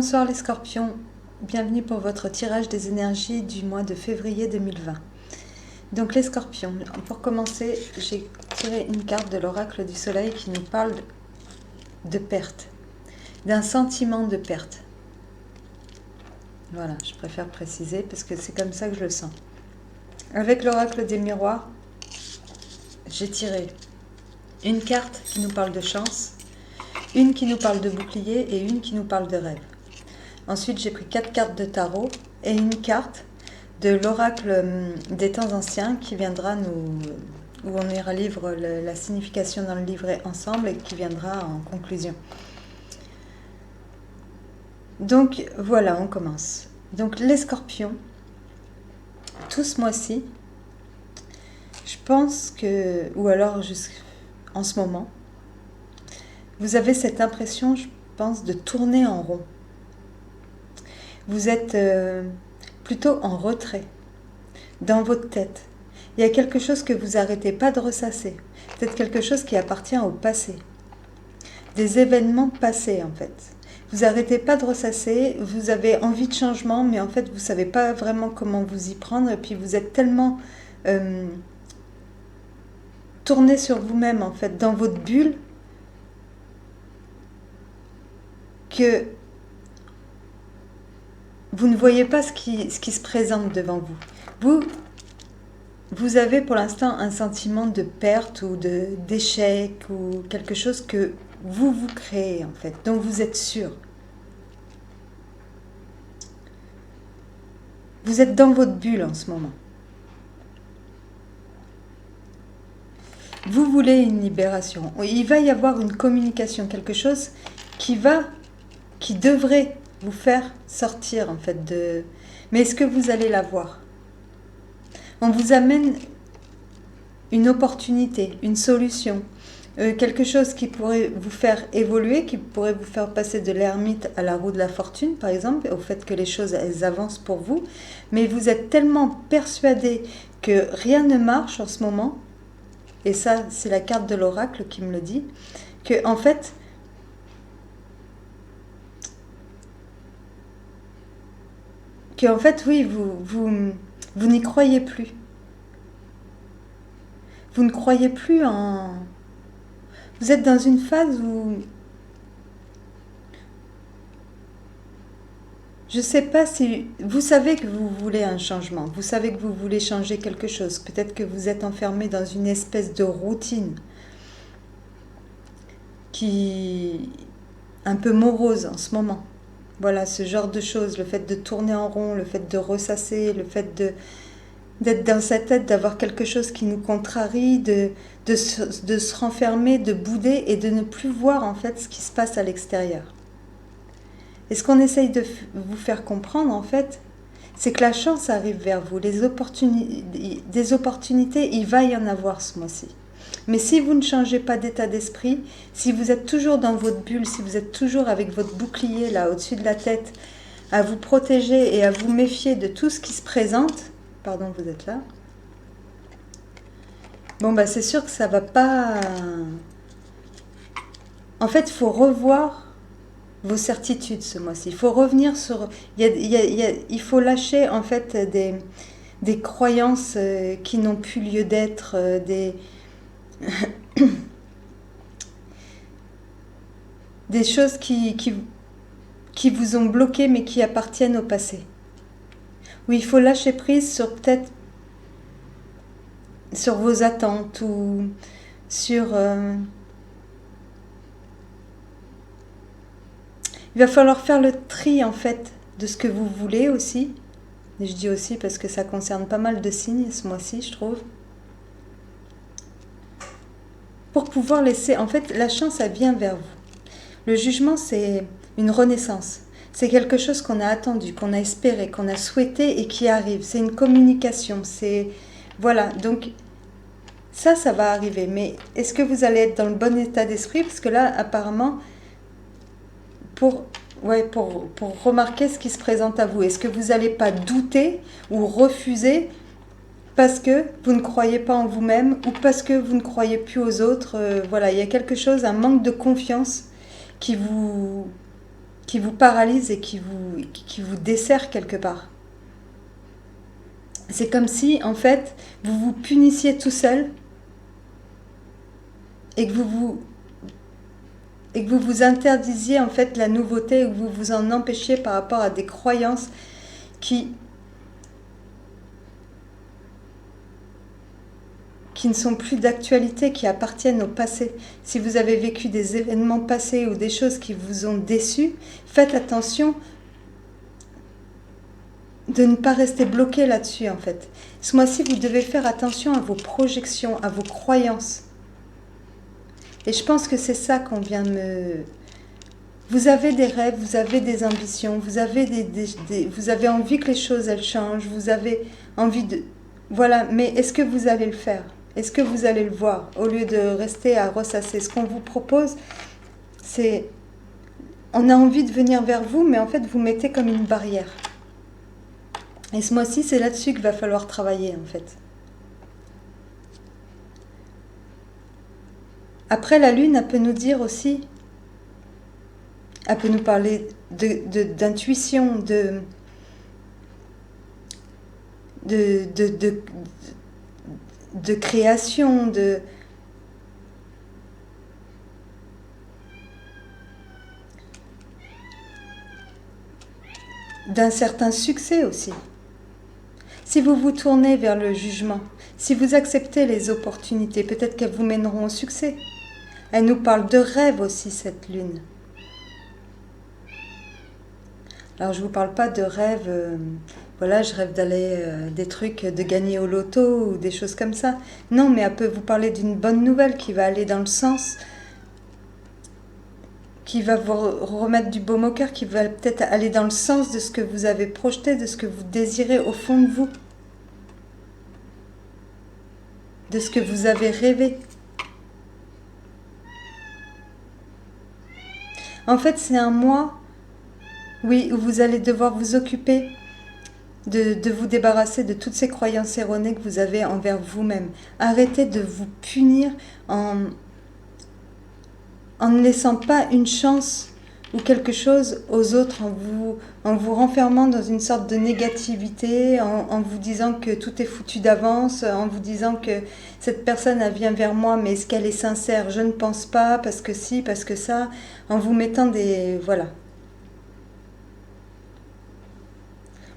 Bonsoir les scorpions, bienvenue pour votre tirage des énergies du mois de février 2020. Donc les scorpions, pour commencer, j'ai tiré une carte de l'oracle du soleil qui nous parle de perte, d'un sentiment de perte. Voilà, je préfère préciser parce que c'est comme ça que je le sens. Avec l'oracle des miroirs, j'ai tiré une carte qui nous parle de chance, une qui nous parle de bouclier et une qui nous parle de rêve. Ensuite, j'ai pris 4 cartes de tarot et une carte de l'oracle des temps anciens qui viendra où on ira lire la signification dans le livret ensemble et qui viendra en conclusion. Donc voilà, on commence. Donc les scorpions, tout ce mois-ci, je pense que, ou alors en ce moment, vous avez cette impression, je pense, de tourner en rond. Vous êtes plutôt en retrait, dans votre tête. Il y a quelque chose que vous n'arrêtez pas de ressasser. Peut-être quelque chose qui appartient au passé. Des événements passés, en fait. Vous n'arrêtez pas de ressasser, vous avez envie de changement, mais en fait, vous ne savez pas vraiment comment vous y prendre. Et puis, vous êtes tellement tourné sur vous-même, en fait, dans votre bulle, que vous ne voyez pas ce qui se présente devant vous. Vous avez pour l'instant un sentiment de perte ou d'échec ou quelque chose que vous créez en fait, dont vous êtes sûr. Vous êtes dans votre bulle en ce moment. Vous voulez une libération. Il va y avoir une communication, quelque chose qui devrait vous faire sortir en fait de... Mais est-ce que vous allez la voir ? On vous amène une opportunité, une solution, quelque chose qui pourrait vous faire évoluer, qui pourrait vous faire passer de l'ermite à la roue de la fortune, par exemple, au fait que les choses elles avancent pour vous, mais vous êtes tellement persuadé que rien ne marche en ce moment, et ça c'est la carte de l'oracle qui me le dit, que en fait oui, vous n'y croyez plus. Vous ne croyez plus en... Vous êtes dans une phase où... Je ne sais pas si... Vous savez que vous voulez un changement. Vous savez que vous voulez changer quelque chose. Peut-être que vous êtes enfermé dans une espèce de routine qui... un peu morose en ce moment. Voilà, ce genre de choses. Le fait de tourner en rond, le fait de ressasser, le fait d'être dans sa tête, d'avoir quelque chose qui nous contrarie, de se renfermer, de bouder et de ne plus voir en fait ce qui se passe à l'extérieur. Et ce qu'on essaye de vous faire comprendre en fait, c'est que la chance arrive vers vous. Des opportunités, il va y en avoir ce mois-ci. Mais si vous ne changez pas d'état d'esprit, si vous êtes toujours dans votre bulle, si vous êtes toujours avec votre bouclier là au-dessus de la tête, à vous protéger et à vous méfier de tout ce qui se présente, pardon, vous êtes là. Bon, bah c'est sûr que ça va pas... En fait, il faut revoir vos certitudes ce mois-ci. Il faut revenir sur... Il faut lâcher, en fait, des croyances qui n'ont plus lieu d'être, des choses qui vous ont bloqué, mais qui appartiennent au passé. Oui, il faut lâcher prise sur peut-être sur vos attentes ou sur... Il va falloir faire le tri en fait de ce que vous voulez aussi. Et je dis aussi parce que ça concerne pas mal de signes ce mois-ci, je trouve. Pour pouvoir laisser... En fait, la chance, elle vient vers vous. Le jugement, c'est une renaissance. C'est quelque chose qu'on a attendu, qu'on a espéré, qu'on a souhaité et qui arrive. C'est une communication. C'est... Voilà, donc ça va arriver. Mais est-ce que vous allez être dans le bon état d'esprit ? Parce que là, apparemment, pour remarquer ce qui se présente à vous, est-ce que vous n'allez pas douter ou refuser parce que vous ne croyez pas en vous-même ou parce que vous ne croyez plus aux autres ? Voilà, il y a quelque chose, un manque de confiance qui vous qui vous paralyse et qui vous dessert quelque part. C'est comme si, en fait, vous vous punissiez tout seul et que vous vous interdisiez en fait la nouveauté, ou que vous vous en empêchiez par rapport à des croyances qui ne sont plus d'actualité, qui appartiennent au passé. Si vous avez vécu des événements passés ou des choses qui vous ont déçu, faites attention de ne pas rester bloqué là-dessus en fait. Ce mois-ci, vous devez faire attention à vos projections, à vos croyances. Et je pense que c'est ça qu'on vient de me... Vous avez des rêves, vous avez des ambitions, vous avez vous avez envie que les choses elles changent, vous avez envie de... Voilà, mais est-ce que vous allez le faire? Est-ce que vous allez le voir? Au lieu de rester à ressasser, ce qu'on vous propose, c'est... On a envie de venir vers vous, mais en fait, vous mettez comme une barrière. Et ce mois-ci, c'est là-dessus qu'il va falloir travailler, en fait. Après, la Lune, elle peut nous dire aussi... Elle peut nous parler d'intuition, de création, d'un certain succès aussi. Si vous vous tournez vers le jugement, si vous acceptez les opportunités, peut-être qu'elles vous mèneront au succès. Elle nous parle de rêve aussi, cette lune. Alors je ne vous parle pas de rêve, voilà, je rêve d'aller des trucs, de gagner au loto ou des choses comme ça. Non, mais elle peut vous parler d'une bonne nouvelle qui va aller dans le sens, qui va vous remettre du baume au cœur, qui va peut-être aller dans le sens de ce que vous avez projeté, de ce que vous désirez au fond de vous, de ce que vous avez rêvé. En fait, c'est un mois, oui, où vous allez devoir vous occuper de vous débarrasser de toutes ces croyances erronées que vous avez envers vous-même. Arrêtez de vous punir en ne laissant pas une chance ou quelque chose aux autres, en vous renfermant dans une sorte de négativité, en vous disant que tout est foutu d'avance, en vous disant que cette personne elle vient vers moi, mais est-ce qu'elle est sincère? Je ne pense pas, parce que si, parce que ça, en vous mettant des... Voilà.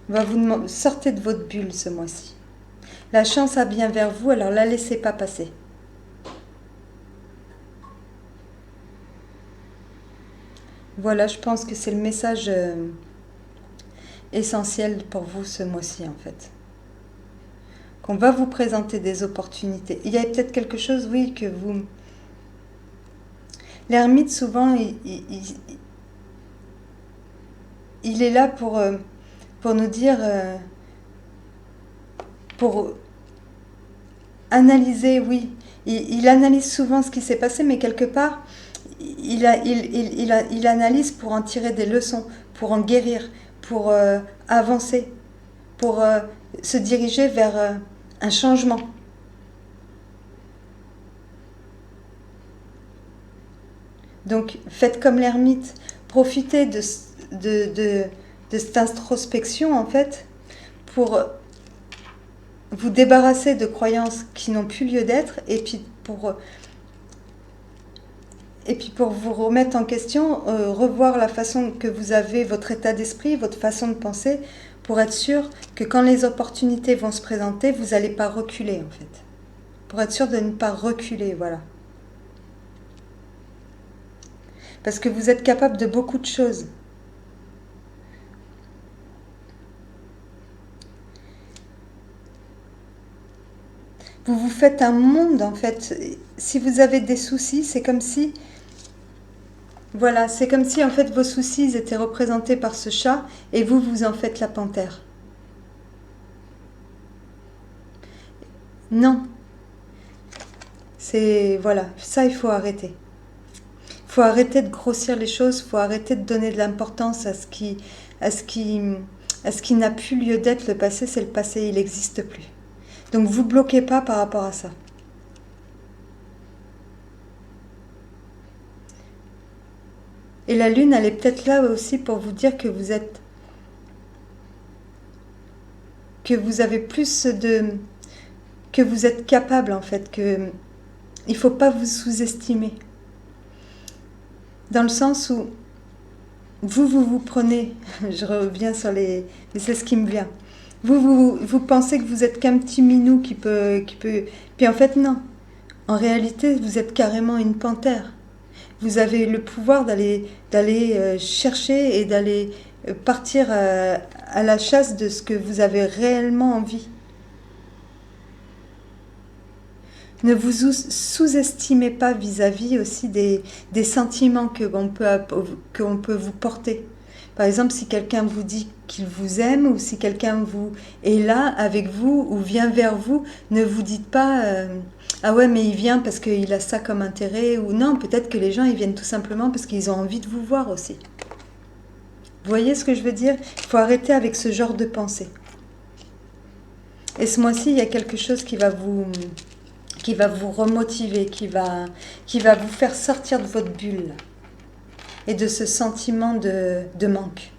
On va vous demander, sortez de votre bulle ce mois-ci. La chance a bien vers vous, alors la laissez pas passer. Voilà, je pense que c'est le message essentiel pour vous ce mois-ci en fait. Qu'on va vous présenter des opportunités. Il y a peut-être quelque chose, oui, que vous... L'ermite, souvent, il est là pour nous dire... pour analyser, oui. Il analyse souvent ce qui s'est passé, mais quelque part, il analyse pour en tirer des leçons, pour en guérir, pour avancer, pour se diriger vers un changement. Donc, faites comme l'ermite, profitez de cette introspection, en fait, pour vous débarrasser de croyances qui n'ont plus lieu d'être, et puis pour vous remettre en question, revoir la façon que vous avez, votre état d'esprit, votre façon de penser, pour être sûr que quand les opportunités vont se présenter, vous n'allez pas reculer en fait. Pour être sûr de ne pas reculer, voilà. Parce que vous êtes capable de beaucoup de choses. Vous vous faites un monde en fait. Si vous avez des soucis, c'est comme si... Voilà, c'est comme si en fait vos soucis étaient représentés par ce chat et vous en faites la panthère. Non. C'est... Voilà, ça il faut arrêter. Il faut arrêter de grossir les choses, il faut arrêter de donner de l'importance à ce qui n'a plus lieu d'être. Le passé, c'est le passé, il n'existe plus. Donc vous bloquez pas par rapport à ça. Et la lune, elle est peut-être là aussi pour vous dire que vous avez plus que vous êtes capable en fait, que il faut pas vous sous-estimer. Dans le sens où vous prenez, je reviens sur les, mais c'est ce qui me vient. Vous pensez que vous êtes qu'un petit minou puis en fait non. En réalité, vous êtes carrément une panthère. Vous avez le pouvoir d'aller chercher et d'aller partir à la chasse de ce que vous avez réellement envie. Ne vous sous-estimez pas vis-à-vis aussi des sentiments qu'on peut vous porter. Par exemple, si quelqu'un vous dit qu'il vous aime ou si quelqu'un est là avec vous ou vient vers vous, ne vous dites pas ah ouais mais il vient parce qu'il a ça comme intérêt ou non, peut-être que les gens ils viennent tout simplement parce qu'ils ont envie de vous voir aussi. Vous voyez ce que je veux dire? Il faut arrêter avec ce genre de pensée. Et ce mois-ci, il y a quelque chose qui va vous remotiver, qui va vous faire sortir de votre bulle et de ce sentiment de manque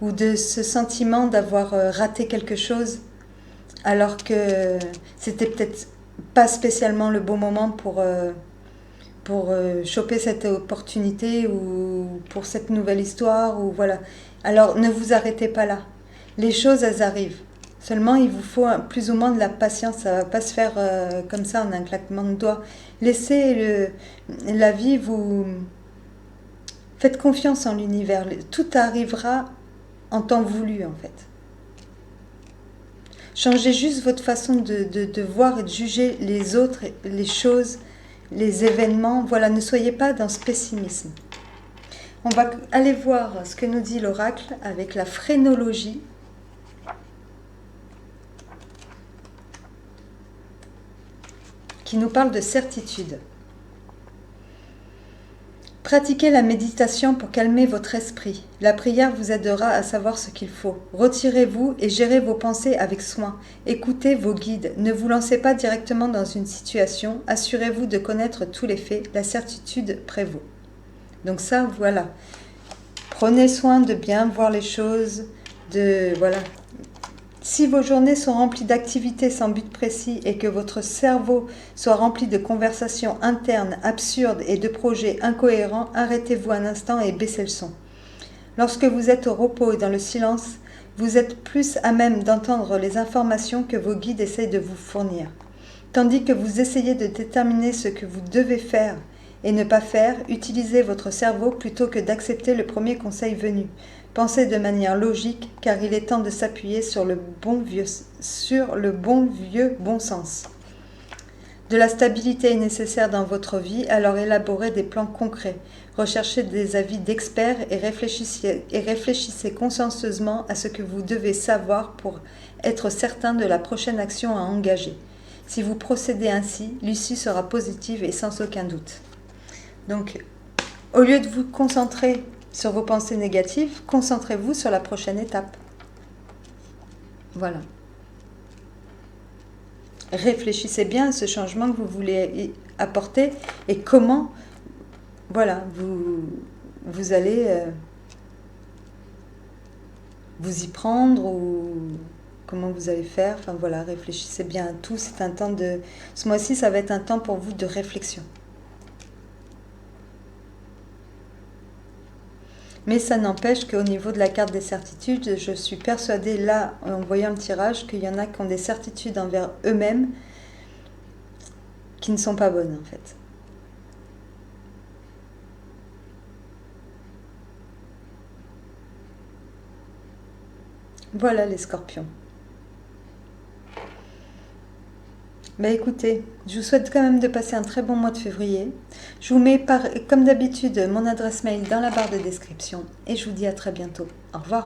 ou de ce sentiment d'avoir raté quelque chose alors que c'était peut-être pas spécialement le bon moment pour choper cette opportunité ou pour cette nouvelle histoire ou voilà. Alors ne vous arrêtez pas là. Les choses, elles arrivent. Seulement, il vous faut plus ou moins de la patience. Ça ne va pas se faire comme ça en un claquement de doigts. Laissez la vie vous... Faites confiance en l'univers. Tout arrivera en temps voulu, en fait. Changez juste votre façon de voir et de juger les autres, les choses, les événements. Voilà, ne soyez pas dans ce pessimisme. On va aller voir ce que nous dit l'oracle avec la phrénologie. Qui nous parle de certitude. Pratiquez la méditation pour calmer votre esprit. La prière vous aidera à savoir ce qu'il faut. Retirez-vous et gérez vos pensées avec soin. Écoutez vos guides. Ne vous lancez pas directement dans une situation. Assurez-vous de connaître tous les faits. La certitude prévaut. Donc ça, voilà. Prenez soin de bien voir les choses, voilà. Si vos journées sont remplies d'activités sans but précis et que votre cerveau soit rempli de conversations internes, absurdes et de projets incohérents, arrêtez-vous un instant et baissez le son. Lorsque vous êtes au repos et dans le silence, vous êtes plus à même d'entendre les informations que vos guides essayent de vous fournir. Tandis que vous essayez de déterminer ce que vous devez faire et ne pas faire, utilisez votre cerveau plutôt que d'accepter le premier conseil venu. Pensez de manière logique, car il est temps de s'appuyer sur le bon vieux bon sens. De la stabilité est nécessaire dans votre vie, alors élaborez des plans concrets. Recherchez des avis d'experts et réfléchissez consciencieusement à ce que vous devez savoir pour être certain de la prochaine action à engager. Si vous procédez ainsi, l'issue sera positive et sans aucun doute. Donc, au lieu de vous concentrer sur vos pensées négatives, concentrez-vous sur la prochaine étape. Voilà. Réfléchissez bien à ce changement que vous voulez apporter et comment, voilà, vous allez vous y prendre ou comment vous allez faire. Enfin voilà, réfléchissez bien à tout. C'est un temps ce mois-ci, ça va être un temps pour vous de réflexion. Mais ça n'empêche qu'au niveau de la carte des certitudes, je suis persuadée là, en voyant le tirage, qu'il y en a qui ont des certitudes envers eux-mêmes qui ne sont pas bonnes en fait. Voilà les scorpions. Écoutez, je vous souhaite quand même de passer un très bon mois de février. Je vous mets comme d'habitude mon adresse mail dans la barre de description et je vous dis à très bientôt. Au revoir.